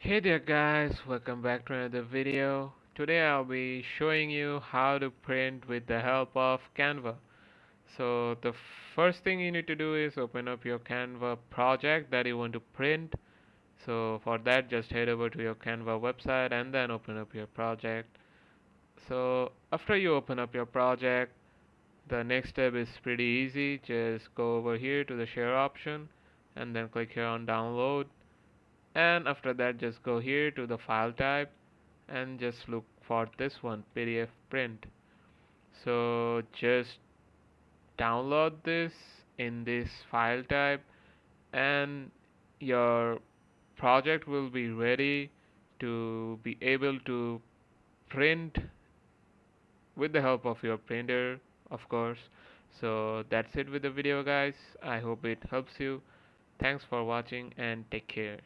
Hey there guys, welcome back to another video. Today I'll be showing you how to print with the help of Canva. So the first thing you need to do is open up your Canva project that you want to print. So for that just head over to your Canva website and then open up your project. So after you open up your project, the next step is pretty easy. Just go over here to the share option and then click here on download, and after that just go here to the file type and just look for this one, PDF print. So just download this in this file type and your project will be ready to be able to print with the help of your printer, of course. So that's it with the video guys. I hope it helps you. Thanks for watching and take care.